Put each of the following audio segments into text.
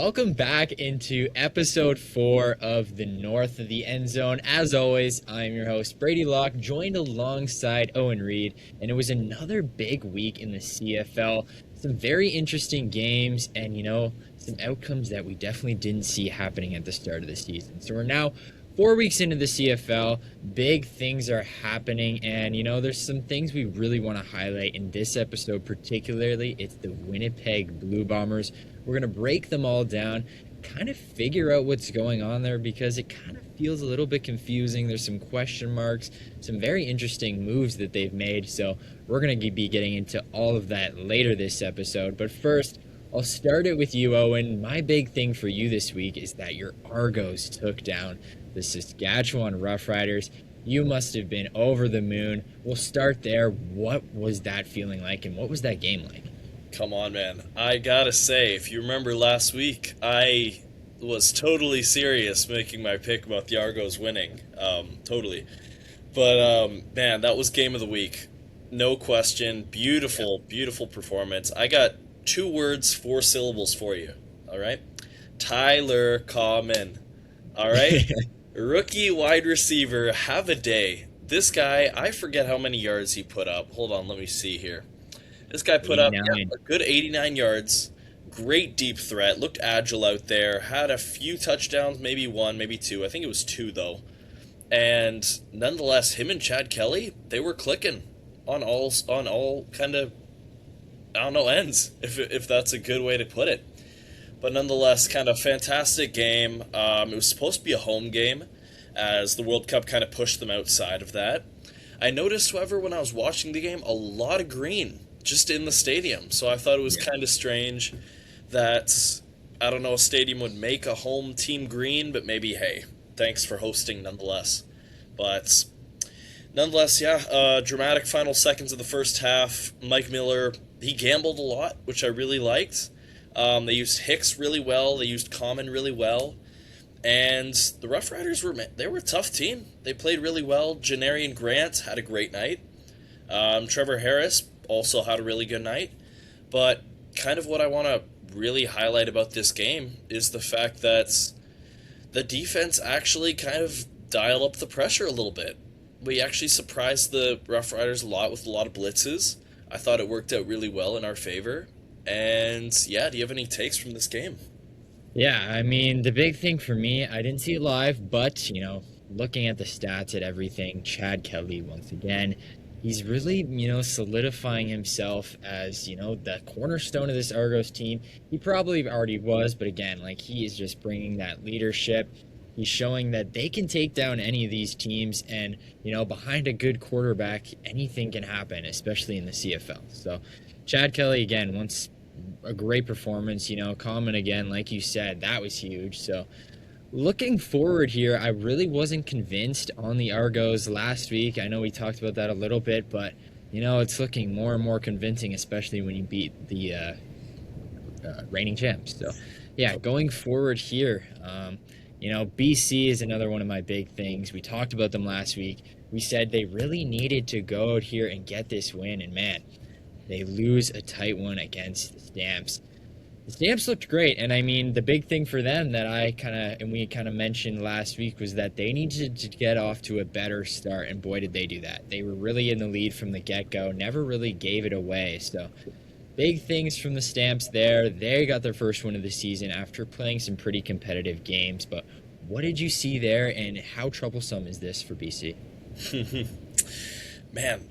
welcome back into episode 4 of the North of the End Zone. As always, I'm your host, Brady Locke, joined alongside Owen Reed, and it was another big week in the CFL. Some very interesting games, and some outcomes that we definitely didn't see happening at the start of the season. So we're now 4 weeks into the CFL, big things are happening, and there's some things we really want to highlight in this episode particularly. It's the Winnipeg Blue Bombers. We're going to break them all down, kind of figure out what's going on there because it kind of feels a little bit confusing. There's some question marks, some very interesting moves that they've made, so we're going to be getting into all of that later this episode. But first, I'll start it with you, Owen. My big thing for you this week is that your Argos took down the Saskatchewan Roughriders. You must have been over the moon. We'll start there. What was that feeling like, and what was that game like? Come on, man. I gotta say, if you remember last week, I was totally serious making my pick about the Argos winning. Totally. But, man, that was game of the week. No question. Beautiful, beautiful performance. I got 2 words, 4 syllables for you. All right? Tyler Common. All right? Rookie wide receiver, have a day. This guy, I forget how many yards he put up. Hold on, let me see here. This guy put up a good 89 yards, great deep threat, looked agile out there, had a few touchdowns, maybe 1, maybe 2. I think it was 2, though. And nonetheless, him and Chad Kelly, they were clicking on all kind of, I don't know, ends, if that's a good way to put it. But nonetheless, kind of fantastic game. It was supposed to be a home game, as the World Cup kind of pushed them outside of that. I noticed, however, when I was watching the game, a lot of green just in the stadium. So I thought it was kind of strange that, I don't know, a stadium would make a home team green, but maybe, hey, thanks for hosting nonetheless. But nonetheless, dramatic final seconds of the first half. Mike Miller, he gambled a lot, which I really liked. They used Hicks really well. They used Common really well. And the Rough Riders were a tough team. They played really well. Janarian Grant had a great night. Trevor Harris also had a really good night. But kind of what I want to really highlight about this game is the fact that the defense actually kind of dialed up the pressure a little bit. We actually surprised the Rough Riders a lot with a lot of blitzes. I thought it worked out really well in our favor. And do you have any takes from this game? Yeah, I mean, the big thing for me, I didn't see it live, but, looking at the stats at everything, Chad Kelly, once again, he's really, solidifying himself as, the cornerstone of this Argos team. He probably already was, but again, he is just bringing that leadership. He's showing that they can take down any of these teams, and, behind a good quarterback, anything can happen, especially in the CFL. So, Chad Kelly, again, once a great performance, Common again, like you said, that was huge. So looking forward here, I really wasn't convinced on the Argos last week. I know we talked about that a little bit, but, it's looking more and more convincing, especially when you beat the reigning champs. So, yeah, going forward here, BC is another one of my big things. We talked about them last week. We said they really needed to go out here and get this win, and man, they lose a tight one against the Stamps. The Stamps looked great, and I mean, the big thing for them that we kind of mentioned last week was that they needed to get off to a better start, and boy, did they do that. They were really in the lead from the get-go, never really gave it away, so big things from the Stamps there. They got their first win of the season after playing some pretty competitive games, but what did you see there, and how troublesome is this for BC? Man,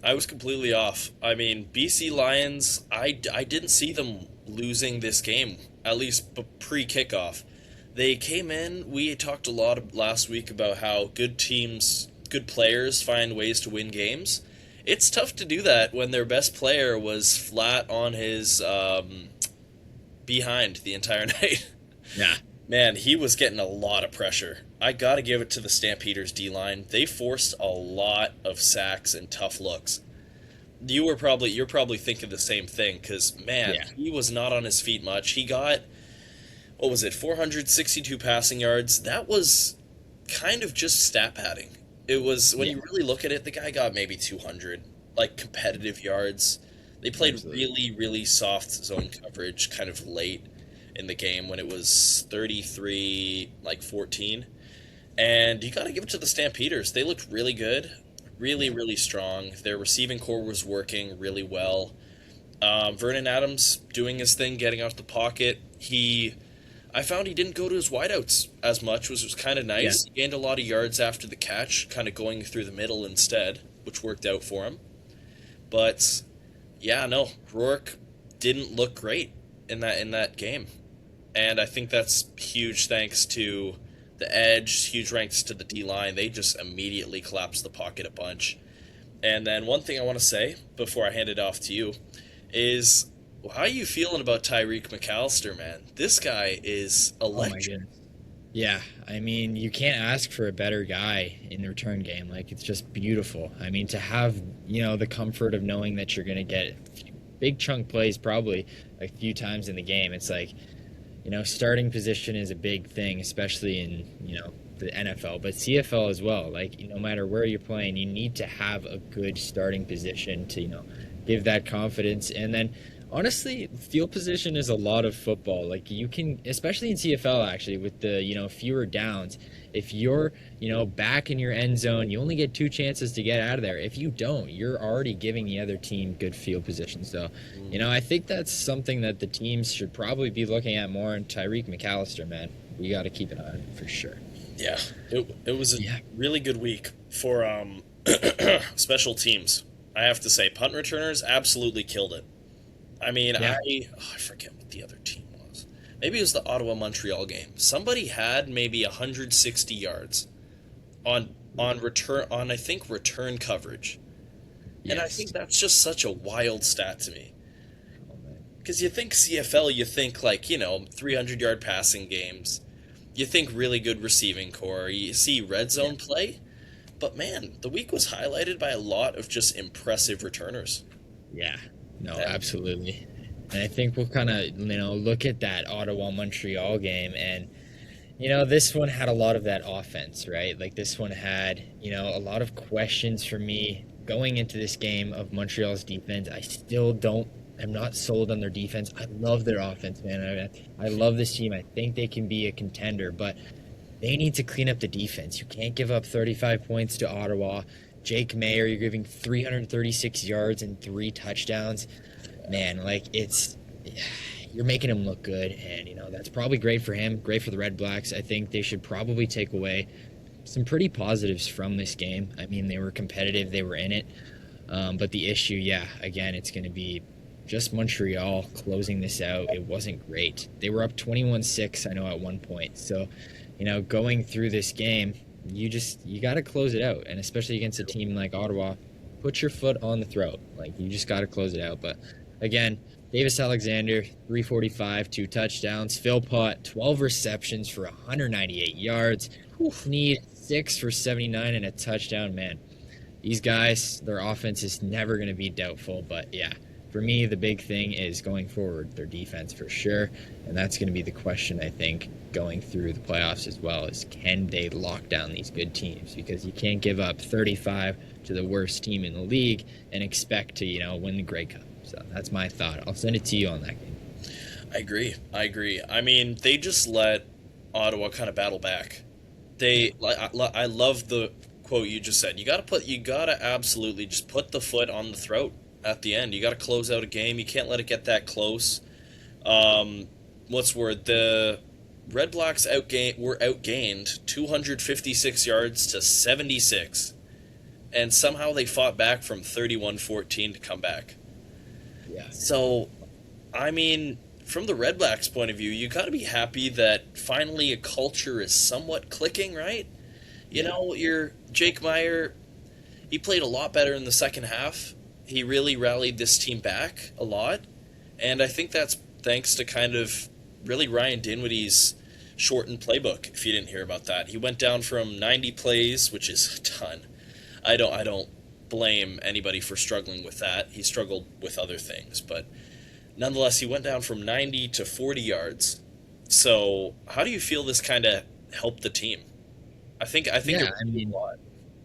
I was completely off. I mean, BC Lions, I didn't see them losing this game, at least pre-kickoff. They came in, we talked a lot last week about how good teams, good players find ways to win games. It's tough to do that when their best player was flat on his behind the entire night. Yeah. Man, he was getting a lot of pressure. I got to give it to the Stampeders D-line. They forced a lot of sacks and tough looks. You're probably thinking the same thing because, man, He was not on his feet much. He got, 462 passing yards. That was kind of just stat padding. It was, when you really look at it, the guy got maybe 200, competitive yards. They played really, really soft zone coverage kind of late. in the game when it was 33 like 14. And you got to give it to the Stampeders. They looked really good, really, Yeah. really strong. Their receiving core was working really well. Vernon Adams doing his thing, getting out the pocket. I found he didn't go to his wideouts as much, which was kind of Yeah. nice. He gained a lot of yards after the catch, kind of going through the middle instead, which worked out for him. But yeah, no, Rourke didn't look great in that game, and I think that's huge thanks to the edge, huge thanks to the D line. They just immediately collapsed the pocket a bunch. And then one thing I want to say before I hand it off to you is, how are you feeling about Tyreek McAllister, man? This guy is Oh my electric. goodness. Yeah, I mean, you can't ask for a better guy in the return game. Like, it's just beautiful. I mean, to have, the comfort of knowing that you're going to get big chunk plays probably a few times in the game. It's like, starting position is a big thing, especially in, the NFL, but CFL as well. Like, no matter where you're playing, you need to have a good starting position to, give that confidence. And then honestly, field position is a lot of football. Like, you can, especially in CFL, actually, with the fewer downs. If you're back in your end zone, you only get two chances to get out of there. If you don't, you're already giving the other team good field position. So, I think that's something that the teams should probably be looking at more. And Tyreek McAllister, man, we got to keep an eye on him for sure. Yeah, it was a Yeah, really good week for special teams. I have to say, punt returners absolutely killed it. I mean, yeah, I forget what the other team was. Maybe it was the Ottawa Montreal game. Somebody had maybe 160 yards on return on I think return coverage. And I think yes. that's just such a wild stat to me. Oh, man. Because you think CFL, you think like, 300-yard passing games. You think really good receiving core. You see red Yeah. zone play. But man, the week was highlighted by a lot of just impressive returners. Yeah, no, And absolutely. And I think we'll kind of, look at that Ottawa Montreal game. And, this one had a lot of that offense, right? Like, this one had, a lot of questions for me going into this game of Montreal's defense. I'm not sold on their defense. I love their offense, man. I love this team. I think they can be a contender, but they need to clean up the defense. You can't give up 35 points to Ottawa. Jake Mayer, you're giving 336 yards and three touchdowns. Man, like, you're making him look good, and that's probably great for him, great for the Red Blacks. I think they should probably take away some pretty positives from this game. I mean, they were competitive, they were in it, but the issue, yeah, again, it's going to be just Montreal closing this out. It wasn't great. They were up 21-6, I know, at one point. So, going through this game, you got to close it out, and especially against a team like Ottawa, put your foot on the throat. Like, you just got to close it out. But again, Davis Alexander, 345, two touchdowns. Philpott, 12 receptions for 198 yards. Need 6 for 79 and a touchdown. Man, these guys, their offense is never going to be doubtful. But yeah, for me, the big thing is going forward, their defense for sure. And that's going to be the question, I think, going through the playoffs as well, is can they lock down these good teams? Because you can't give up 35 to the worst team in the league and expect to, win the Grey Cup. So that's my thought. I'll send it to you on that game. I agree. I agree. I mean, they just let Ottawa kind of battle back. I love the quote you just said. You gotta absolutely just put the foot on the throat at the end. You gotta close out a game. You can't let it get that close. Um, what's the word? The Red Blacks were outgained 256 yards to 76, and somehow they fought back from 31-14 to come back. Yeah. So, I mean, from the Red Blacks' point of view, you got to be happy that finally a culture is somewhat clicking, right? You Yeah. know, your Jake Meyer, he played a lot better in the second half. He really rallied this team back a lot, and I think that's thanks to kind of really Ryan Dinwiddie's shortened playbook. If you didn't hear about that, he went down from 90 plays, which is a ton. I don't blame anybody for struggling with that. He struggled with other things, but nonetheless, he went down from 90 to 40 yards. So, how do you feel this kind of helped the team? I think it Yeah. I really did a mean, lot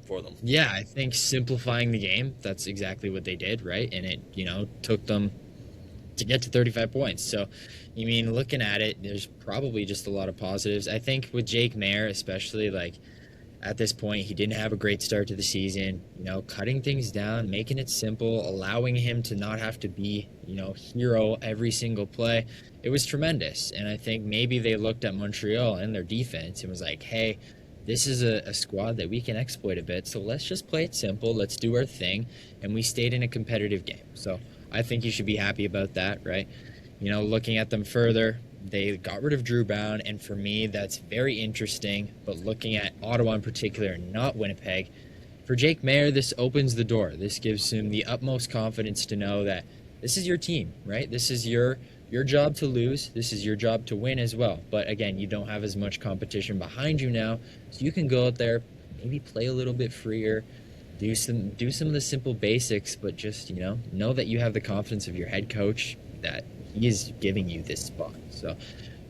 for them. yeah, I think simplifying the game, that's exactly what they did, right? And it, took them to get to 35 points. So, you mean looking at it, there's probably just a lot of positives. I think with Jake Mayer, especially like at this point, he didn't have a great start to the season. Cutting things down, making it simple, allowing him to not have to be, hero every single play. It was tremendous. And I think maybe they looked at Montreal and their defense and was like, hey, this is a squad that we can exploit a bit. So let's just play it simple. Let's do our thing. And we stayed in a competitive game. So I think you should be happy about that, right? Looking at them further, they got rid of Drew Brown, and for me, that's very interesting. But looking at Ottawa in particular, not Winnipeg, for Jake Mayer, this opens the door. This gives him the utmost confidence to know that this is your team, right? This is your job to lose. This is your job to win as well. But again, you don't have as much competition behind you now, so you can go out there, maybe play a little bit freer, do some of the simple basics, but just know that you have the confidence of your head coach that he is giving you this spot. So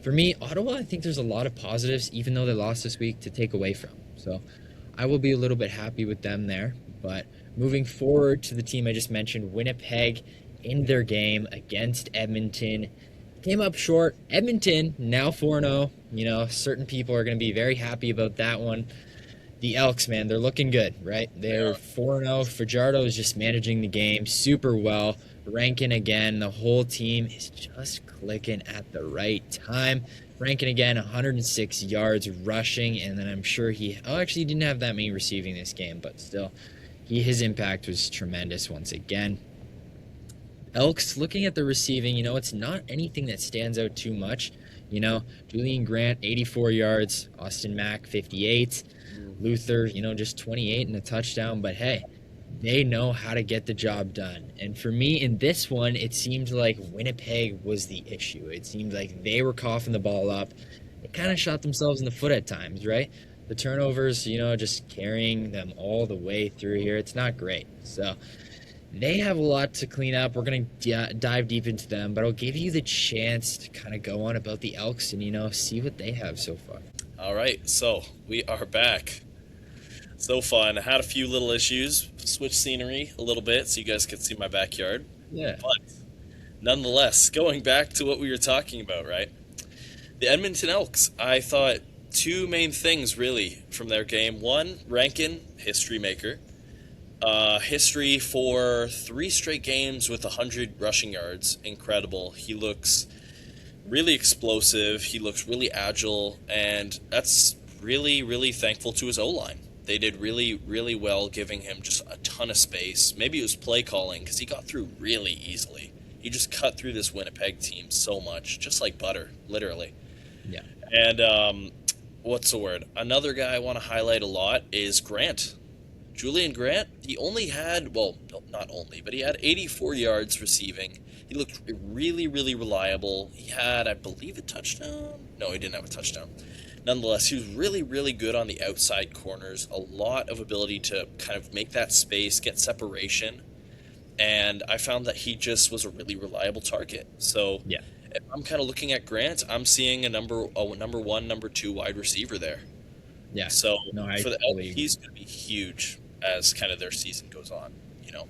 for me, Ottawa, I think there's a lot of positives, even though they lost this week, to take away from. So I will be a little bit happy with them there. But moving forward to the team I just mentioned, Winnipeg, in their game against Edmonton, came up short. Edmonton now 4-0. Certain people are going to be very happy about that one. The Elks, man, they're looking good, right? They're 4-0. Fajardo is just managing the game super well. Rankin again, the whole team is just clicking at the right time. Rankin again, 106 yards rushing, and then I'm sure he didn't have that many receiving this game, but still, his impact was tremendous once again. Elks, looking at the receiving, it's not anything that stands out too much. Julian Grant, 84 yards, Austin Mack, 58, Luther, just 28 and a touchdown, but hey, they know how to get the job done. And for me, in this one, it seemed like Winnipeg was the issue. It seemed like they were coughing the ball up. They kind of shot themselves in the foot at times, right? The turnovers, just carrying them all the way through here. It's not great. So they have a lot to clean up. We're going to dive deep into them, but I'll give you the chance to kind of go on about the Elks and, see what they have so far. All right, so we are back. So fun. I had a few little issues. Switch scenery a little bit so you guys could see my backyard. Yeah. But nonetheless, going back to what we were talking about, right? The Edmonton Elks, I thought two main things really from their game. One, Rankin, history maker. History for 3 straight games with 100 rushing yards. Incredible. He looks really explosive. He looks really agile. And that's really, really thankful to his O-line. They did really, really well giving him just a ton of space. Maybe it was play calling because he got through really easily. He just cut through this Winnipeg team so much, just like butter, literally. Yeah. And what's the word? Another guy I want to highlight a lot is Grant. Julian Grant, he only had, well, no, not only, but he had 84 yards receiving. He looked really, really reliable. He had, I believe, a touchdown. No, he didn't have a touchdown. Nonetheless, he was really, really good on the outside corners. A lot of ability to kind of make that space, get separation. And I found that he just was a really reliable target. So Yeah. if I'm kind of looking at Grant, I'm seeing a number 1, number 2 wide receiver there. Yeah. So No, I for the totally Elks, he's going to be huge as kind of their season goes on, Yeah,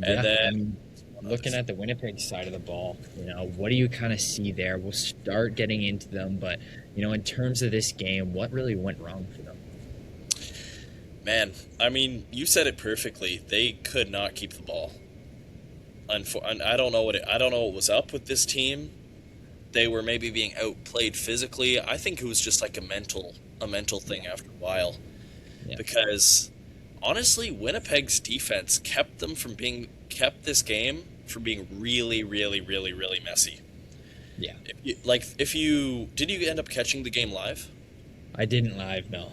And then and looking at the Winnipeg side of the ball, what do you kind of see there? We'll start getting into them, but in terms of this game, what really went wrong for them? Man, I mean, you said it perfectly. They could not keep the ball. I don't know what was up with this team. They were maybe being outplayed physically. I think it was just like a mental thing after a while. Yeah. Because honestly, Winnipeg's defense kept this game from being really, really, really, really messy. Yeah. Did you end up catching the game live? I didn't live, no.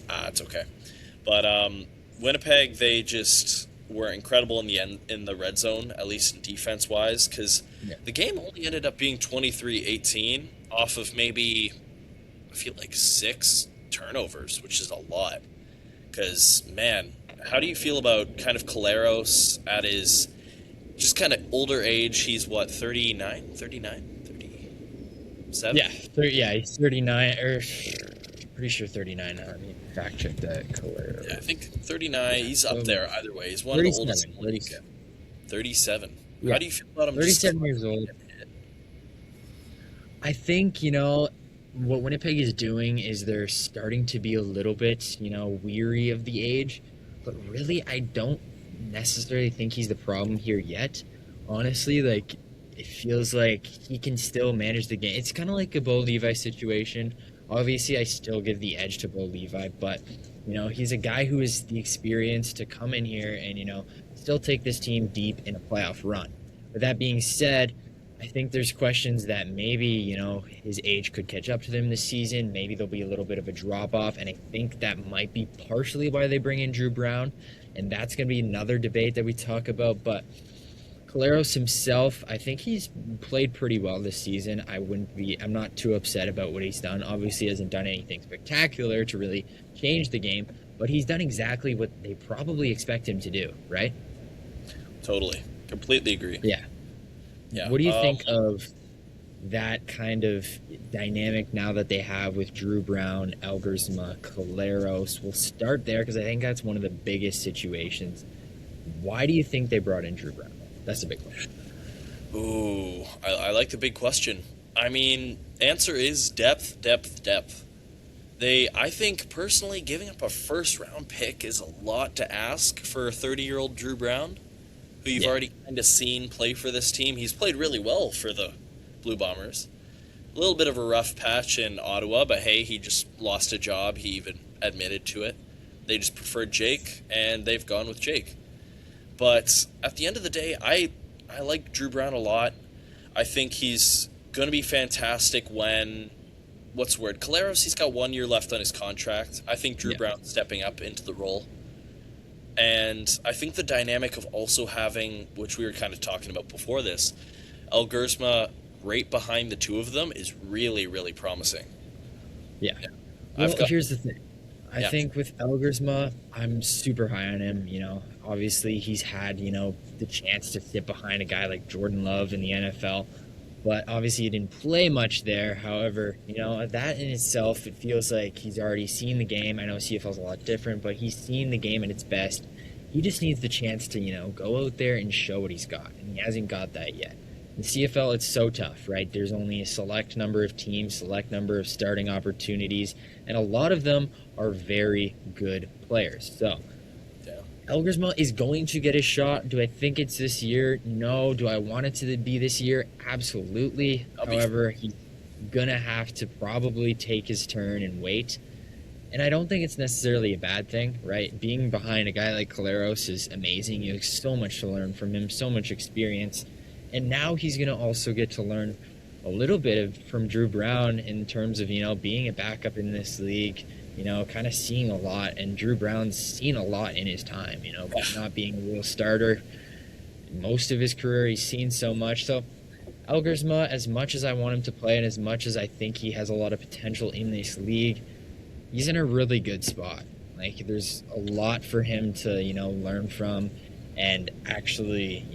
It's okay. But Winnipeg, they just were incredible in the red zone, at least in defense-wise, because the game only ended up being 23-18 off of maybe, I feel like 6 turnovers, which is a lot. Because, man, how do you feel about kind of Caleros at his just kind of older age? He's what, 39? 37? Yeah, he's 39, or pretty sure 39. Let me fact check that. Yeah, I think 39. He's up there either way. He's one of the oldest. 37. 37. How Yeah, do you feel about him just 37 years constantly old. getting hit? I think, what Winnipeg is doing is they're starting to be a little bit, weary of the age. But really, I don't necessarily think he's the problem here yet. Honestly, like, it feels like he can still manage the game. It's kind of like a Bo Levi situation. Obviously, I still give the edge to Bo Levi, but, he's a guy who has the experience to come in here and, still take this team deep in a playoff run. With that being said, I think there's questions that maybe, his age could catch up to them this season. Maybe there'll be a little bit of a drop off. And I think that might be partially why they bring in Drew Brown. And that's going to be another debate that we talk about. But Caleros himself, I think he's played pretty well this season. I'm not too upset about what he's done. Obviously, he hasn't done anything spectacular to really change the game, but he's done exactly what they probably expect him to do, right? Totally. Completely agree. Yeah. Yeah. What do you think of that kind of dynamic now that they have with Drew Brown, Elgersma, Caleros? We'll start there because I think that's one of the biggest situations. Why do you think they brought in Drew Brown? That's a big question. Ooh, I like the big question. I mean, answer is depth, depth, depth. I think personally, giving up a first round pick is a lot to ask for a 30-year-old Drew Brown, who you've Yeah. already kind of seen play for this team. He's played really well for the Blue Bombers. A little bit of a rough patch in Ottawa, but hey, he just lost a job. He even admitted to it. They just preferred Jake, and they've gone with Jake. But at the end of the day, I like Drew Brown a lot. I think he's going to be fantastic when, what's the word? Caleros, he's got 1 year left on his contract. I think Drew Yeah. Brown's stepping up into the role. And I think the dynamic of also having, which we were kind of talking about before this, El Gersma right behind the two of them is really, really promising. Yeah. Yeah. Well, I've got, here's the thing. I yeah, think with Elgersma, I'm super high on him. Obviously he's had, the chance to sit behind a guy like Jordan Love in the NFL, but obviously he didn't play much there. However, that in itself, it feels like he's already seen the game. I know CFL's a lot different, but he's seen the game at its best. He just needs the chance to, go out there and show what he's got, and he hasn't got that yet. In CFL, it's so tough, right? There's only a select number of teams, select number of starting opportunities, and a lot of them are very good players. So, yeah. Elgersma is going to get a shot. Do I think it's this year? No. Do I want it to be this year? Absolutely. However, he's going to have to probably take his turn and wait. And I don't think it's necessarily a bad thing, right? Being behind a guy like Caleros is amazing. You have so much to learn from him, so much experience. And now he's going to also get to learn a little bit from Drew Brown in terms of, being a backup in this league, kind of seeing a lot. And Drew Brown's seen a lot in his time, not being a real starter. Most of his career, he's seen so much. So Elgersma, as much as I want him to play and as much as I think he has a lot of potential in this league, he's in a really good spot. Like, there's a lot for him to, learn from and actually,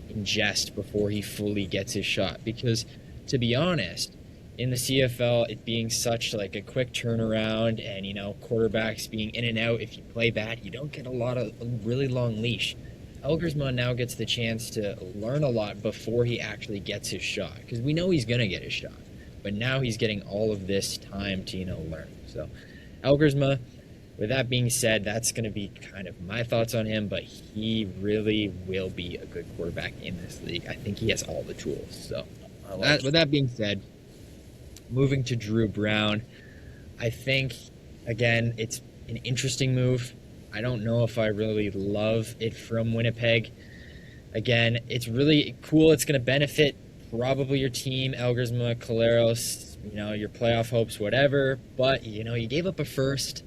ingest before he fully gets his shot. Because, to be honest, in the CFL, it being such like a quick turnaround and, quarterbacks being in and out, if you play bad, you don't get a really long leash. Elgersma now gets the chance to learn a lot before he actually gets his shot. Because we know he's going to get his shot. But now he's getting all of this time to, learn. So, Elgersma, with that being said, that's going to be kind of my thoughts on him, but he really will be a good quarterback in this league. I think he has all the tools. So, with that being said, moving to Drew Brown, I think, again, it's an interesting move. I don't know if I really love it from Winnipeg. Again, it's really cool. It's going to benefit probably your team, Elgersma, Caleros, your playoff hopes, whatever. But, you gave up a first.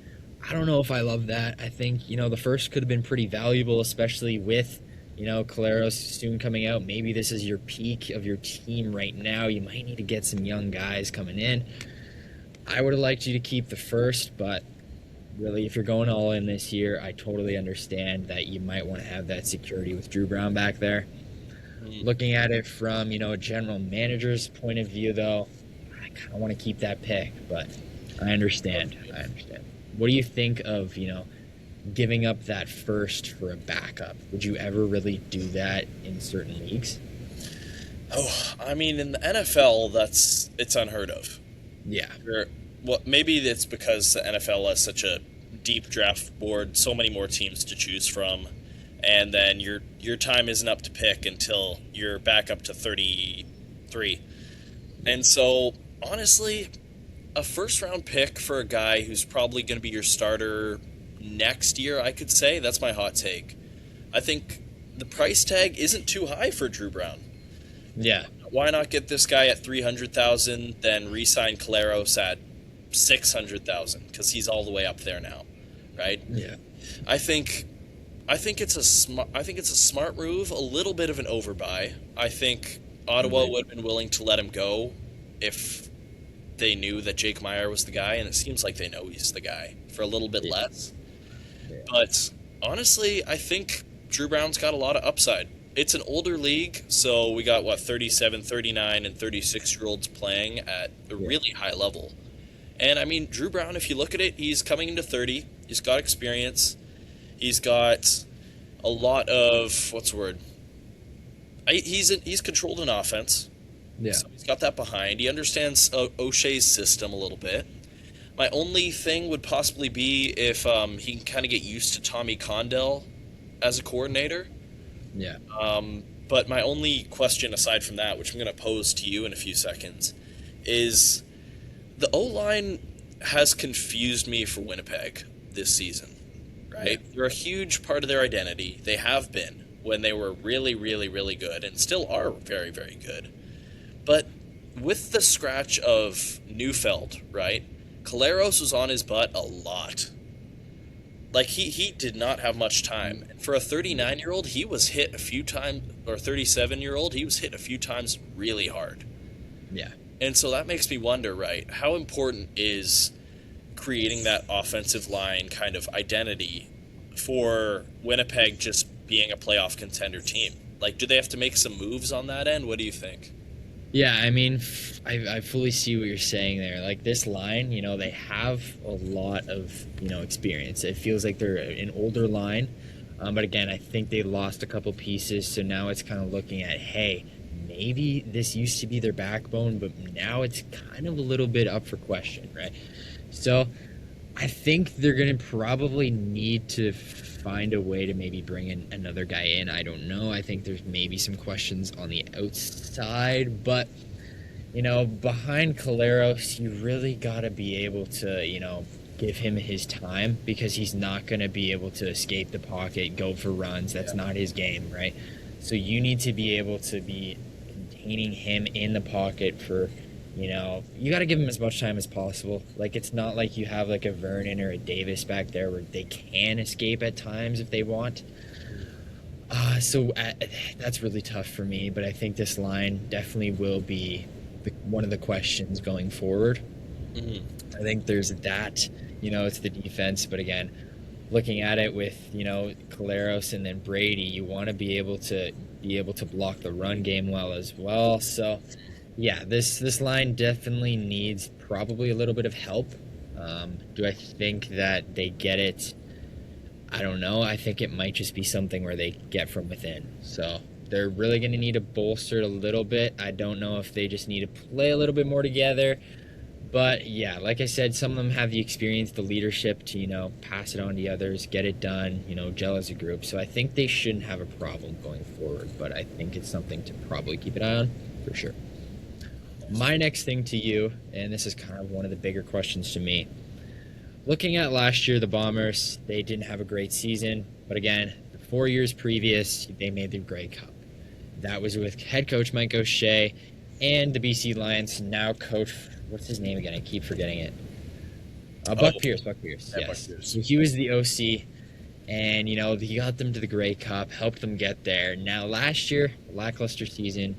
I don't know if I love that. I think, the first could have been pretty valuable, especially with, Caleros soon coming out. Maybe this is your peak of your team right now. You might need to get some young guys coming in. I would have liked you to keep the first, but really, if you're going all in this year, I totally understand that you might want to have that security with Drew Brown back there. Looking at it from, a general manager's point of view, though, I kind of want to keep that pick, but I understand. What do you think of, giving up that first for a backup. Would you ever really do that in certain leagues? Oh, I mean, in the NFL, it's unheard of. Yeah. Well, maybe it's because the NFL has such a deep draft board, so many more teams to choose from, and then your time isn't up to pick until you're back up to 33. And so, honestly, a first round pick for a guy who's probably going to be your starter next year, I could say, that's my hot take. I think the price tag isn't too high for Drew Brown. Yeah. Why not get this guy at 300,000, then re-sign Caleros at 600,000 because he's all the way up there now, right? Yeah. I think I think it's a smart move, a little bit of an overbuy. I think Ottawa would have been willing to let him go if they knew that Jake Meyer was the guy, and it seems like they know he's the guy for a little bit less. Yeah. But honestly, I think Drew Brown's got a lot of upside. It's an older league, so we got, 37, 39, and 36-year-olds playing at a really high level. And, I mean, Drew Brown, if you look at it, he's coming into 30. He's got experience. He's got a lot of, what's the word? He's controlled an offense. Yeah. So he's got that behind. He understands O'Shea's system a little bit. My only thing would possibly be if he can kind of get used to Tommy Condell as a coordinator. Yeah. But my only question aside from that, which I'm going to pose to you in a few seconds, is the O-line has confused me for Winnipeg this season, right? Yeah. They're a huge part of their identity. They have been when they were really, really, really good and still are very, very good. But with the scratch of Neufeld, right, Caleros was on his butt a lot. Like, he did not have much time. And for a 39-year-old, he was hit a few times, or 37-year-old, he was hit a few times really hard. Yeah. And so that makes me wonder, right, how important is creating that offensive line kind of identity for Winnipeg just being a playoff contender team? Like, do they have to make some moves on that end? What do you think? Yeah, I mean, I fully see what you're saying there. Like, this line, they have a lot of, experience. It feels like they're an older line. But again, I think they lost a couple pieces. So now it's kind of looking at, hey, maybe this used to be their backbone, but now it's kind of a little bit up for question, right? So I think they're going to probably need to find a way to maybe bring in another guy in. I don't know. I think there's maybe some questions on the outside, but behind Caleros, you really got to be able to, give him his time, because he's not going to be able to escape the pocket, go for runs. That's not his game, right? So you need to be able to be containing him in the pocket for, you got to give him as much time as possible. Like, it's not like you have like a Vernon or a Davis back there where they can escape at times if they want. So that's really tough for me, but I think this line definitely will be one of the questions going forward. Mm-hmm. I think there's that, it's the defense, but again, looking at it with, Caleros and then Brady, you want to be able to block the run game well as well. So yeah, this line definitely needs probably a little bit of help. Do I think that they get it? I don't know. I think it might just be something where they get from within. So they're really going to need to bolster it a little bit. I don't know if they just need to play a little bit more together. But yeah, like I said, some of them have the experience, the leadership to, pass it on to others, get it done, gel as a group. So I think they shouldn't have a problem going forward. But I think it's something to probably keep an eye on for sure. My next thing to you, and this is kind of one of the bigger questions to me. Looking at last year, the Bombers, they didn't have a great season. But again, the 4 years previous, they made the Grey Cup. That was with head coach Mike O'Shea and the BC Lions, now coach, what's his name again? I keep forgetting it. Buck Pierce, yes. Buck Pierce. So he was the OC, and, he got them to the Grey Cup, helped them get there. Now, last year, lackluster season,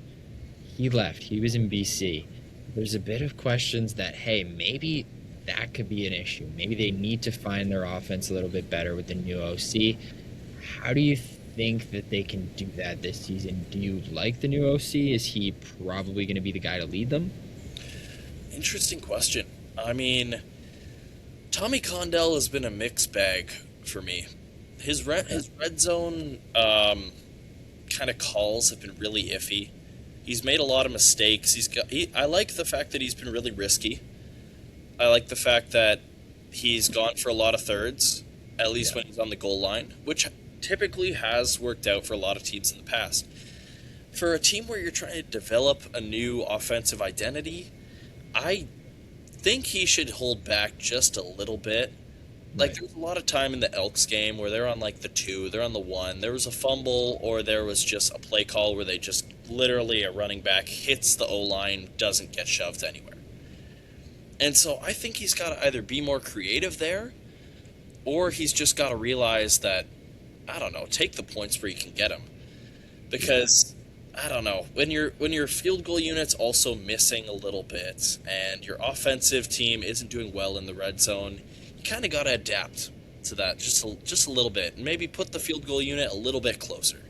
he left. He was in BC. There's a bit of questions that, hey, maybe that could be an issue. Maybe they need to find their offense a little bit better with the new OC. How do you think that they can do that this season? Do you like the new OC? Is he probably going to be the guy to lead them? Interesting question. I mean, Tommy Condell has been a mixed bag for me. his red zone kind of calls have been really iffy. He's made a lot of mistakes. I like the fact that he's been really risky. I like the fact that he's gone for a lot of thirds, at least Yeah. when he's on the goal line, which typically has worked out for a lot of teams in the past. For a team where you're trying to develop a new offensive identity, I think he should hold back just a little bit. Like, Right. there was a lot of time in the Elks game where they're on like the two, they're on the one. There was a fumble, or there was just a play call where they just literally a running back hits the O line, doesn't get shoved anywhere. And so I think he's got to either be more creative there, or he's just got to realize that, I don't know, take the points where you can get them. Yeah. Because I don't know, when your field goal unit's also missing a little bit, and your offensive team isn't doing well in the red zone, you kind of got to adapt to that just a little bit, and maybe put the field goal unit a little bit closer,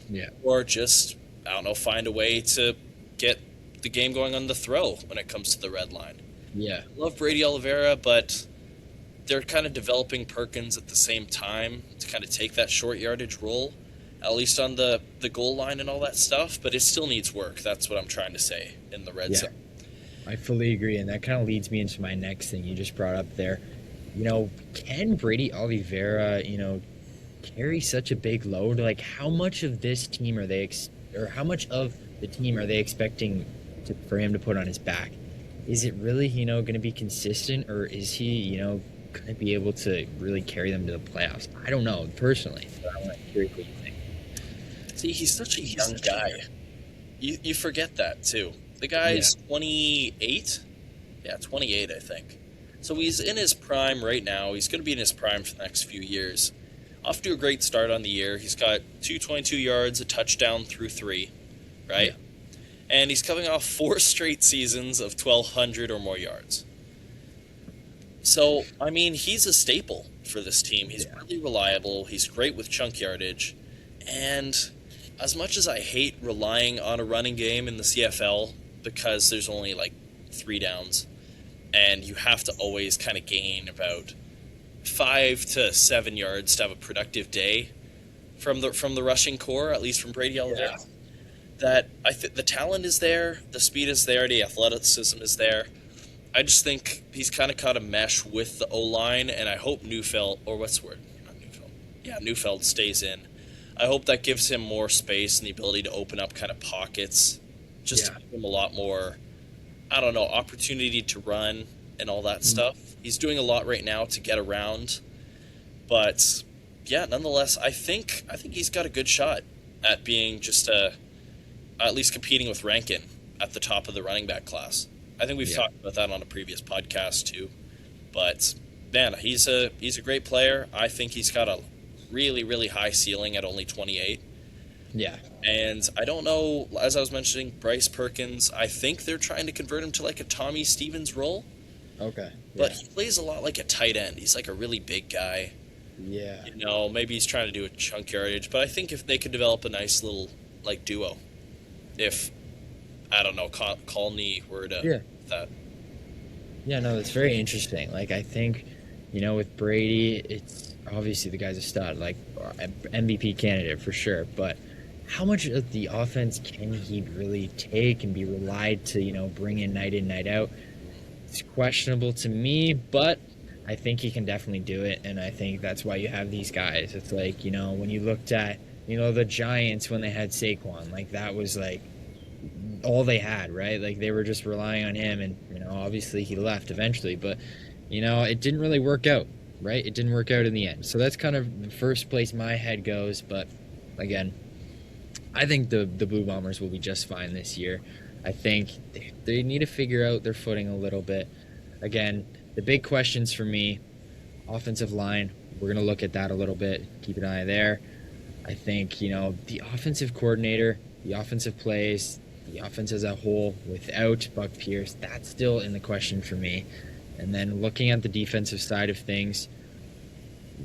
Yeah. or just, I don't know, find a way to get the game going on the throw when it comes to the red line. Yeah. I love Brady Oliveira, but they're kind of developing Perkins at the same time to kind of take that short yardage role, at least on the goal line and all that stuff, but it still needs work. That's what I'm trying to say in the red Yeah. zone. I fully agree, and that kind of leads me into my next thing you just brought up there. Can Brady Oliveira, carry such a big load? Like, how much of this team are they, or how much of the team are they expecting for him to put on his back? Is it really, going to be consistent, or is he, going to be able to really carry them to the playoffs? I don't know, personally, but I want to hear what you think. See, he's such a young guy. You forget that too. The Yeah, guy's 28. Yeah, 28, I think. So he's in his prime right now. He's going to be in his prime for the next few years. Off to a great start on the year. He's got 222 yards, a touchdown through three, right? yeah, And he's coming off four straight seasons of 1,200 or more yards. So, I mean, he's a staple for this team. He's yeah, really reliable. He's great with chunk yardage. And as much as I hate relying on a running game in the CFL because there's only like three downs and you have to always kind of gain about 5 to 7 yards to have a productive day from the rushing core, at least from Brady Oliveira. yeah, That I think the talent is there, the speed is there, the athleticism is there. I just think he's kind of caught a mesh with the O line, and I hope Neufeld, or what's the word? Not Neufeld. Yeah, Neufeld stays in. I hope that gives him more space and the ability to open up kind of pockets, just to yeah, give him a lot more, I don't know, opportunity to run and all that mm, stuff. He's doing a lot right now to get around, but yeah, nonetheless, I think he's got a good shot at being just at least competing with Rankin at the top of the running back class. I think we've yeah, talked about that on a previous podcast too. But man, he's a great player. I think he's got a really really high ceiling at only 28. yeah. And I don't know, as I was mentioning, Bryce Perkins, I think they're trying to convert him to like a Tommy Stevens role, Okay, but yeah, he plays a lot like a tight end. He's like a really big guy. yeah, Maybe he's trying to do a chunk yardage, but I think if they could develop a nice little like duo, if I don't know, Colney were to yeah. that. Yeah, no, that's very interesting. Like, I think, with Brady, it's obviously the guy's a stud, like MVP candidate for sure. But how much of the offense can he really take and be relied to, bring in, night out? It's questionable to me, but I think he can definitely do it. And I think that's why you have these guys. It's like, when you looked at, the Giants when they had Saquon, like that was like all they had, right? Like they were just relying on him, and obviously he left eventually, but it didn't really work out, right? It didn't work out in the end. So that's kind of the first place my head goes. But again, I think the Blue Bombers will be just fine this year. I think they need to figure out their footing a little bit. Again, the big questions for me: offensive line. We're gonna look at that a little bit. Keep an eye there. I think, the offensive coordinator, the offensive plays, the offense as a whole without Buck Pierce, that's still in the question for me. And then looking at the defensive side of things,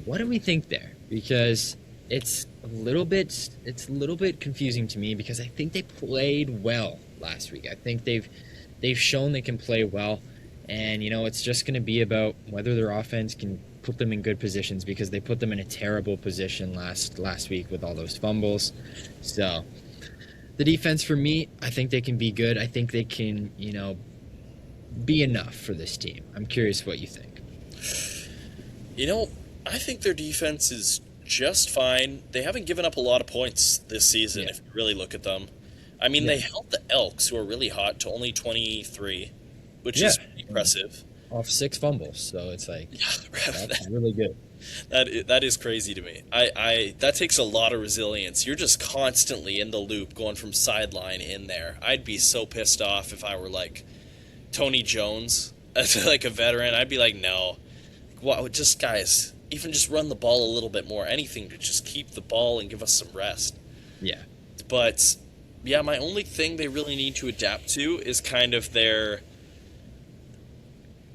what do we think there? Because it's a little bit confusing to me because I think they played well last week. I think they've shown they can play well, and it's just going to be about whether their offense can put them in good positions because they put them in a terrible position last week with all those fumbles. So the defense for me, I think they can be good. I think they can, be enough for this team. I'm curious what you think. You know, I think their defense is just fine. They haven't given up a lot of points this season, Yeah. if you really look at them. I mean, Yeah. they held the Elks, who are really hot, to only 23, which Yeah. is impressive. Off 6 fumbles. So it's like, that's that, really good. that is crazy to me. That takes a lot of resilience. You're just constantly in the loop, going from sideline in there. I'd be so pissed off if I were like Tony Jones, as like a veteran. I'd be like, no, wow, just guys, even just run the ball a little bit more. Anything to just keep the ball and give us some rest. Yeah. But yeah, my only thing they really need to adapt to is kind of their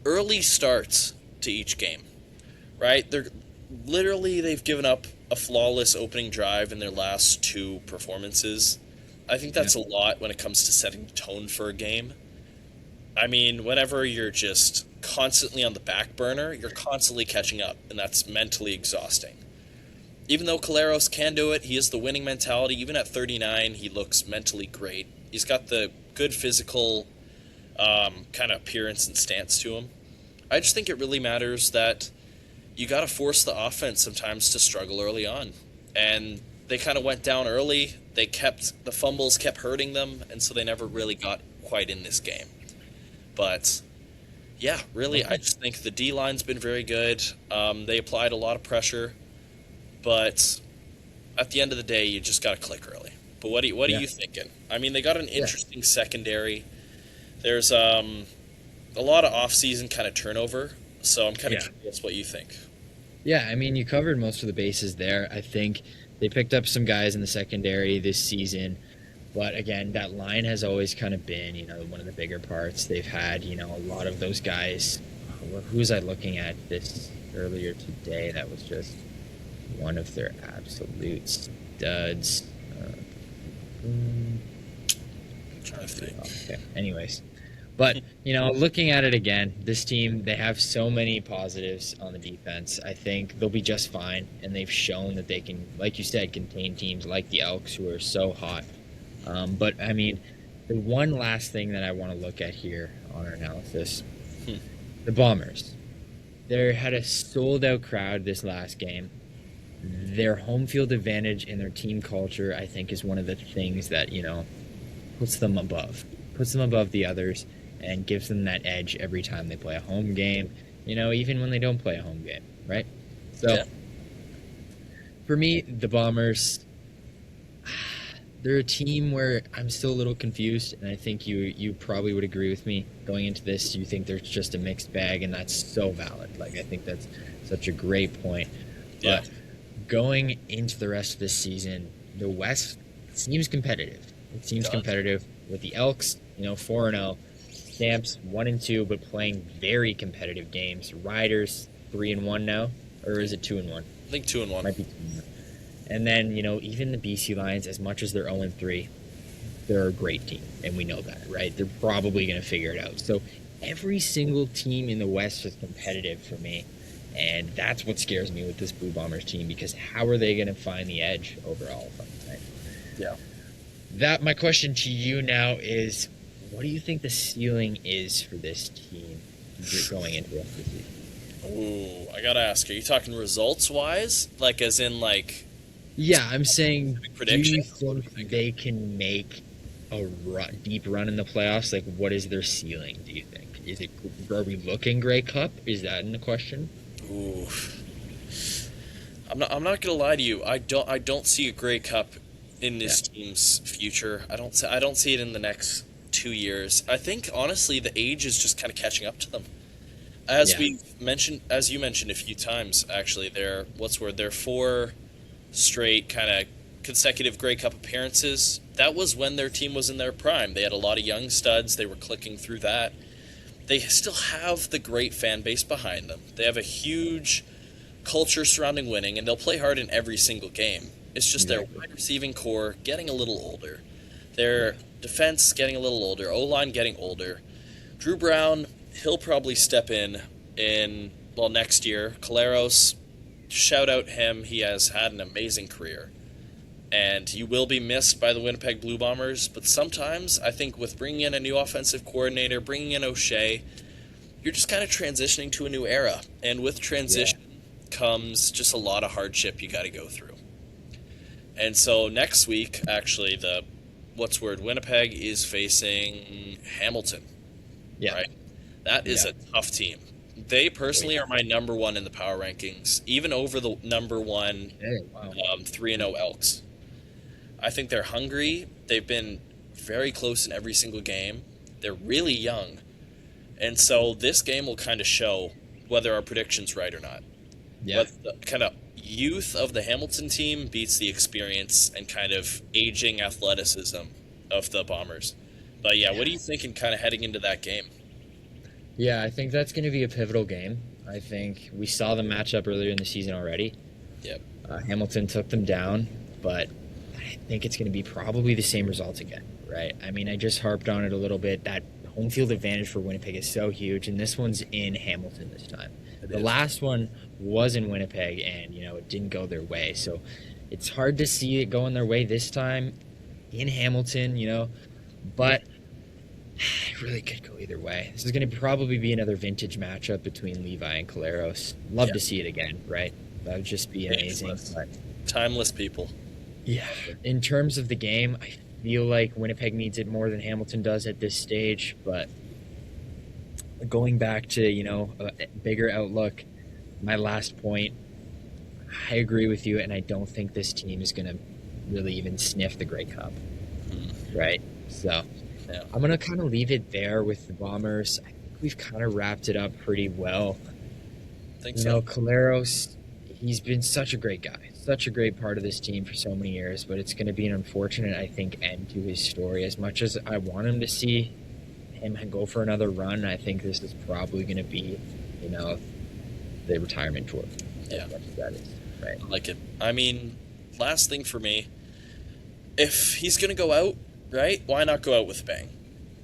early starts to each game, right? They've given up a flawless opening drive in their last two performances. I think Yeah. that's a lot when it comes to setting the tone for a game. I mean, whenever you're just constantly on the back burner, you're constantly catching up, and that's mentally exhausting. Even though Caleros can do it, he has the winning mentality. Even at 39, he looks mentally great. He's got the good physical kind of appearance and stance to him. I just think it really matters that you got to force the offense sometimes to struggle early on. And they kind of went down early. The fumbles kept hurting them, and so they never really got quite in this game. But yeah, really, I Okay. just think the D line's been very good. They applied a lot of pressure, but at the end of the day, you just got to click early. But what are Yeah. you thinking? I mean, they got an Yeah. interesting secondary. There's a lot of off-season kind of turnover, so I'm kind of Yeah. curious what you think. Yeah, I mean, you covered most of the bases there. I think they picked up some guys in the secondary this season, but again, that line has always kind of been, one of the bigger parts. They've had, a lot of those guys. Who was I looking at this earlier today? That was just one of their absolute studs. Mm, I'm trying to think. okay. Anyways, but looking at it again, this team they have so many positives on the defense. I think they'll be just fine, and they've shown that they can, like you said, contain teams like the Elks who are so hot. But I mean, the one last thing that I want to look at here on our analysis, Hmm. the Bombers. They had a sold-out crowd this last game. Their home field advantage and their team culture, I think, is one of the things that puts them above the others, and gives them that edge every time they play a home game. Even when they don't play a home game, right? So Yeah. for me, the Bombers, they're a team where I'm still a little confused, and I think you probably would agree with me going into this. You think they're just a mixed bag, and that's so valid. Like, I think that's such a great point. Yeah. But going into the rest of this season, the West seems competitive. It seems Does. competitive with the Elks, 4-0, Stamps 1-2, but playing very competitive games. Riders 3-1 now, or is it 2-1? I think 2-1. Might be 2-1. And then, even the BC Lions, as much as they're 0-3, they're a great team, and we know that, right? They're probably going to figure it out. So every single team in the West is competitive for me, and that's what scares me with this Blue Bombers team, because how are they going to find the edge over all of them, right? Yeah. My question to you now is, what do you think the ceiling is for this team going into the rest of the season? Ooh, I gotta ask, are you talking results-wise? Like, as in, like, Yeah, I'm saying, do prediction? you think they can make a deep run in the playoffs? Like, what is their ceiling, do you think? Are we looking Grey Cup? Is that in the question? Ooh. I'm not gonna lie to you. I don't see a Grey Cup in this team's future. I don't see it in the next 2 years. I think honestly the age is just kind of catching up to them. As Yeah. you mentioned a few times, actually, they're 4 straight kind of consecutive Grey Cup appearances. That was when their team was in their prime. They had a lot of young studs. They were clicking through that. They still have the great fan base behind them. They have a huge culture surrounding winning, and they'll play hard in every single game. It's just their Exactly. wide receiving core getting a little older. Their defense getting a little older. O-line getting older. Drew Brown, he'll probably step in well, next year. Caleros, shout out him. He has had an amazing career. And you will be missed by the Winnipeg Blue Bombers. But sometimes I think with bringing in a new offensive coordinator, bringing in O'Shea, you're just kind of transitioning to a new era. And with Yeah. transition comes just a lot of hardship you got to go through. And so next week, actually, Winnipeg is facing Hamilton, Yeah. right? That is Yeah. a tough team. They personally are my number one in the power rankings, even over the number one Hey, wow. 3-0 Elks. I think they're hungry. They've been very close in every single game. They're really young. And so this game will kind of show whether our prediction's right or not. Yeah. Whether the kind of youth of the Hamilton team beats the experience and kind of aging athleticism of the Bombers. But yeah, what are you thinking kind of heading into that game? Yeah, I think that's going to be a pivotal game. I think we saw the matchup earlier in the season already. Yep. Hamilton took them down, but I think it's going to be probably the same results again, right? I mean, I just harped on it a little bit. That home field advantage for Winnipeg is so huge, and this one's in Hamilton this time. The last one was in Winnipeg, and, it didn't go their way. So it's hard to see it going their way this time in Hamilton, but it really could go either way. This is going to probably be another vintage matchup between Levi and Caleros. Love to see it again, right? That would just be amazing. But Timeless people. yeah, in terms of the game, I feel like Winnipeg needs it more than Hamilton does at this stage. But going back to, a bigger outlook, my last point, I agree with you, and I don't think this team is going to really even sniff the Grey Cup, right? So Yeah. I'm going to kind of leave it there with the Bombers. I think we've kind of wrapped it up pretty well. I think so. Caleros, he's been such a great guy, such a great part of this team for so many years, but it's going to be an unfortunate, I think, end to his story. As much as I want him to see him go for another run, I think this is probably going to be, the retirement tour. Yeah. As much as that is, right? I like it. I mean, last thing for me, if he's going to go out, right, why not go out with a bang?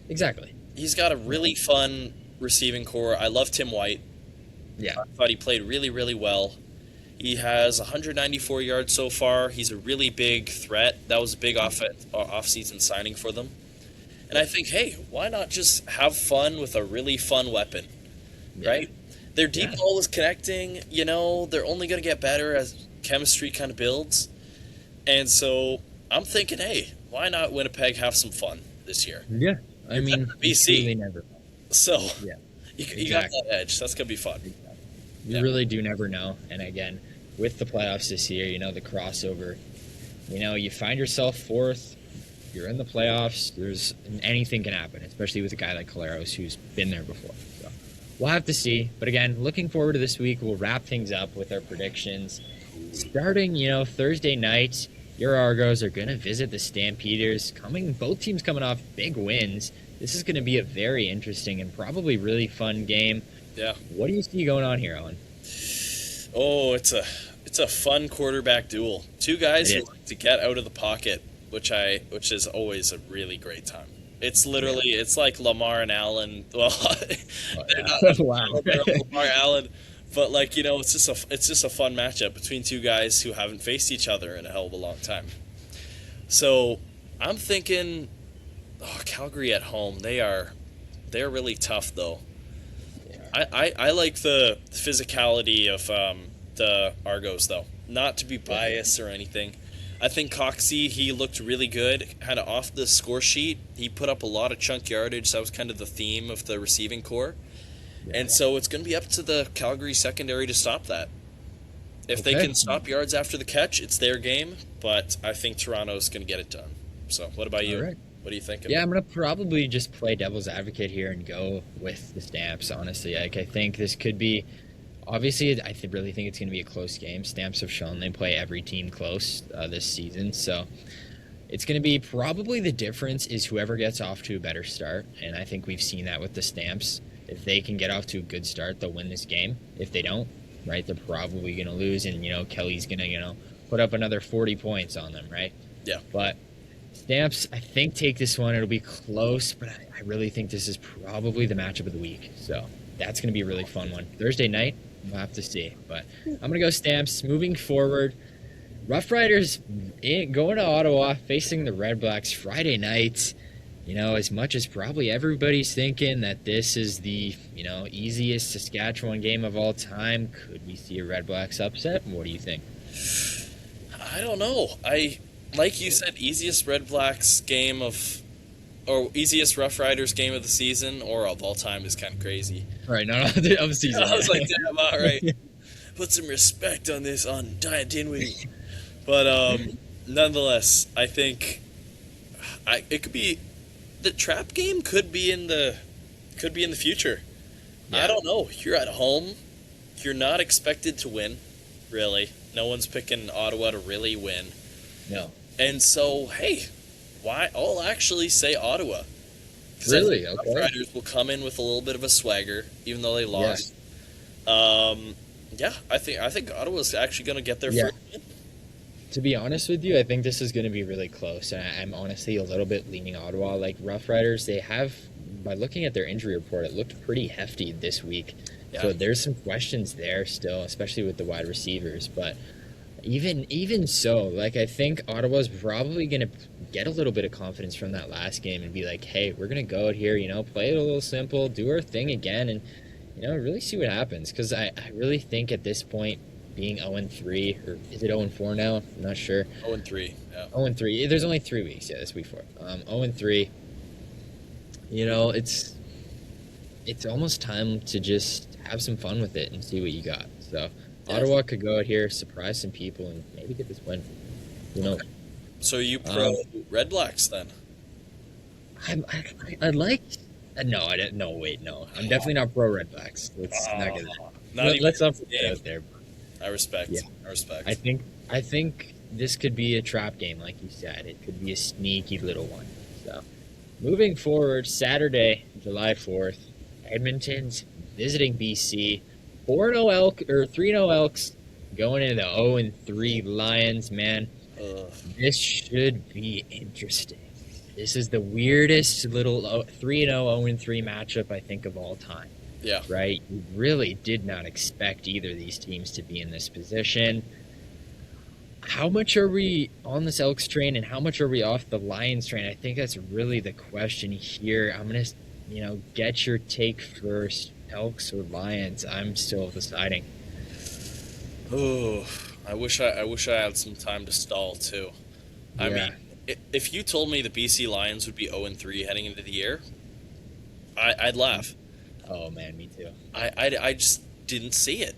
Exactly. He's got a really fun receiving core. I love Tim White. Yeah. I thought he played really, really well. He has 194 yards so far. He's a really big threat. That was a big off-season signing for them. And I think, hey, why not just have fun with a really fun weapon, right? Their deep ball is connecting. They're only going to get better as chemistry kind of builds. And so I'm thinking, hey, why not Winnipeg have some fun this year? Yeah. I mean, BC. really never. So Yeah. you got that edge. That's going to be fun. You really do never know. And again, with the playoffs this year, the crossover, you find yourself fourth, you're in the playoffs, anything can happen, especially with a guy like Caleros who's been there before. So we'll have to see. But again, looking forward to this week. We'll wrap things up with our predictions. Starting, Thursday night, your Argos are going to visit the Stampeders. Both teams coming off big wins. This is going to be a very interesting and probably really fun game. Yeah. What do you see going on here, Owen? Oh, it's a fun quarterback duel. Two guys who like to get out of the pocket, which is always a really great time. It's literally it's like Lamar and Allen. Well, they're not Wow. Lamar Allen, but it's just a fun matchup between two guys who haven't faced each other in a hell of a long time. So I'm thinking, Calgary at home. They're really tough though. I like the physicality of the Argos, though. Not to be biased or anything. I think Coxie, he looked really good. Kind of off the score sheet, he put up a lot of chunk yardage. That was kind of the theme of the receiving core. And so it's going to be up to the Calgary secondary to stop that. If they can stop yards after the catch, it's their game. But I think Toronto's going to get it done. So what about you? All right. What are you thinking? Yeah, I'm going to probably just play devil's advocate here and go with the Stamps, honestly. I think this could be, obviously, I really think it's going to be a close game. Stamps have shown they play every team close this season. So it's going to be probably the difference is whoever gets off to a better start. And I think we've seen that with the Stamps. If they can get off to a good start, they'll win this game. If they don't, right, they're probably going to lose. And, Kelly's going to, put up another 40 points on them, right? Yeah. But Stamps, I think, take this one. It'll be close, but I really think this is probably the matchup of the week. So that's going to be a really fun one. Thursday night, We'll have to see. But I'm going to go Stamps. Moving forward, Rough Riders going to Ottawa, facing the Red Blacks Friday night. As much as probably everybody's thinking that this is the, easiest Saskatchewan game of all time, could we see a Red Blacks upset? What do you think? I don't know. Like you said, easiest Red Blacks game or easiest Rough Riders game of the season or of all time is kind of crazy. Right, not of the season. I was like, damn, all right. Put some respect on this on Diet Dinwiddie. But nonetheless, I think it could be the trap game could be in the future. Yeah. I don't know. You're at home. You're not expected to win, really. No one's picking Ottawa to really win. No. And so, hey, why? I'll actually say Ottawa. Really? I think Okay. Rough Riders will come in with a little bit of a swagger, even though they lost. Yeah, I think Ottawa's actually going to get their first win. To be honest with you, I think this is going to be really close. I'm honestly a little bit leaning Ottawa. Like Rough Riders, they have, by looking at their injury report, it looked pretty hefty this week. Yeah. So there's some questions there still, especially with the wide receivers. But even so, like I think Ottawa's probably going to get a little bit of confidence from that last game and be like, hey, we're going to go out here, play it a little simple, do our thing again, and really see what happens. Because I really think at this point, being 0-3, or is it 0-4 now? I'm not sure. 0-3, yeah. 0-3. There's only 3 weeks. Yeah, this week 4. 0-3. It's almost time to just have some fun with it and see what you got. So Ottawa could go out here, surprise some people, and maybe get this win. Okay. So are you pro Red Blacks then? I'd like. No, I didn't. No, wait, no. I'm definitely not pro Red Blacks. Let's not get that. Let's not put that out there. I respect. Yeah. I respect. I think this could be a trap game, like you said. It could be a sneaky little one. So, moving forward, Saturday, July 4th, Edmonton's visiting BC. 4-0 Elk or 3-0 Elks going into the 0-3 Lions. Man, this should be interesting. This is the weirdest little 3-0 0-3 matchup I think of all time. Yeah. Right? You really did not expect either of these teams to be in this position. How much are we on this Elks train and how much are we off the Lions train? I think that's really the question here. I'm going to, get your take first. Elks or Lions? I'm still deciding. Oh, I wish I had some time to stall too. Yeah. I mean, if you told me the BC Lions would be 0-3 heading into the year, I'd laugh. Oh man, me too. I just didn't see it,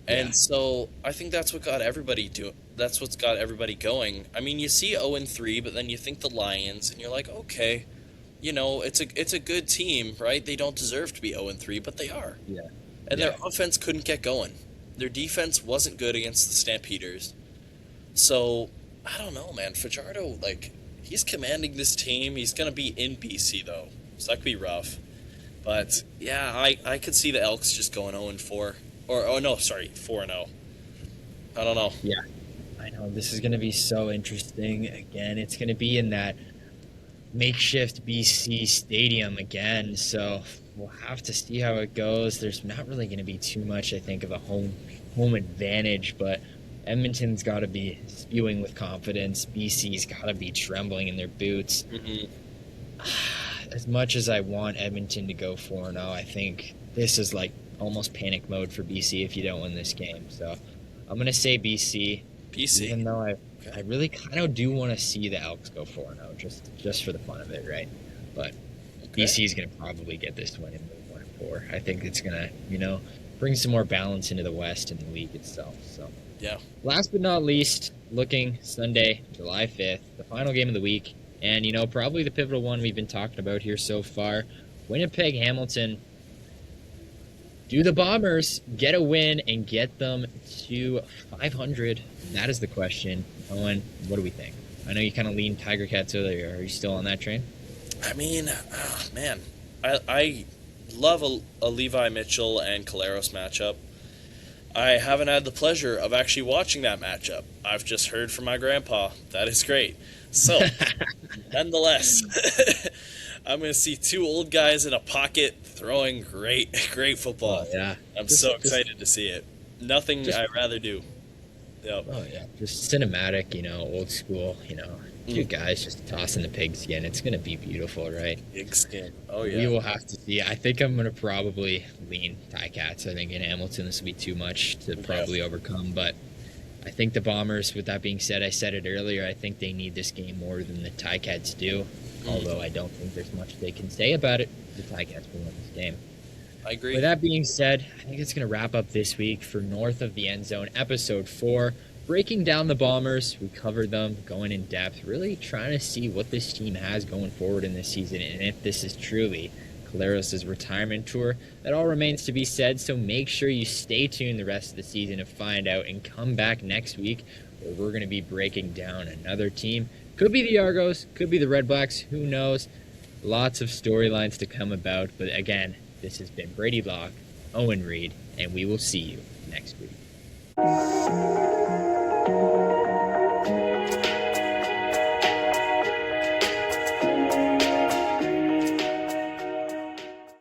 and so I think that's what got everybody That's what's got everybody going. I mean, you see 0-3, but then you think the Lions, and you're like, okay, it's a good team, right? They don't deserve to be 0-3, but they are. Yeah. And their offense couldn't get going. Their defense wasn't good against the Stampeders. So I don't know, man. Fajardo, he's commanding this team. He's gonna be in BC though, so that could be rough. But yeah, I could see the Elks just going 0-4, or no, sorry, 4-0. I don't know. Yeah, I know this is going to be so interesting. Again, it's going to be in that makeshift BC stadium again, so we'll have to see how it goes. There's not really going to be too much, I think, of a home advantage, but Edmonton's got to be spewing with confidence. BC's got to be trembling in their boots. Mm-hmm. As much as I want Edmonton to go 4-0, I think this is almost panic mode for BC if you don't win this game. So I'm going to say BC. Even though I really kind of do want to see the Elks go 4-0 just for the fun of it, right? But BC is going to probably get this win and move 1-4. I think it's going to, bring some more balance into the West and the league itself. So yeah. Last but not least, looking Sunday, July 5th, the final game of the week. And, probably the pivotal one we've been talking about here so far. Winnipeg, Hamilton. Do the Bombers get a win and get them to 500? That is the question. Owen, what do we think? I know you kind of leaned Tiger Cats earlier. Are you still on that train? I mean, man, I love a Levi Mitchell and Caleros matchup. I haven't had the pleasure of actually watching that matchup. I've just heard from my grandpa. That is great. So, nonetheless, I'm going to see two old guys in a pocket throwing great Oh football. yeah, I'm so just excited to see it. Nothing just I'd rather do. Yep. oh yeah, just cinematic, old school, two Mm, guys just tossing the pigskin. It's gonna be beautiful, right? big skin. Oh, We yeah. will have to see. I think I'm gonna probably lean Ticats. I think in Hamilton this will be too much to Yeah. probably overcome, but I think the Bombers. With that being said, I said it earlier. I think they need this game more than the Ticats do. Mm, Although I don't think there's much they can say about it. The Ticats will win this game. I With agree. that being said, I think it's going to wrap up this week for North of the End Zone, episode 4. Breaking down the Bombers, we covered them, going in depth, really trying to see what this team has going forward in this season and if this is truly Caleros' retirement tour. That all remains to be said, so make sure you stay tuned the rest of the season to find out and come back next week where we're going to be breaking down another team. Could be the Argos, could be the Red Blacks, who knows? Lots of storylines to come about, but again, this has been Brady Locke, Owen Reed, and we will see you next week.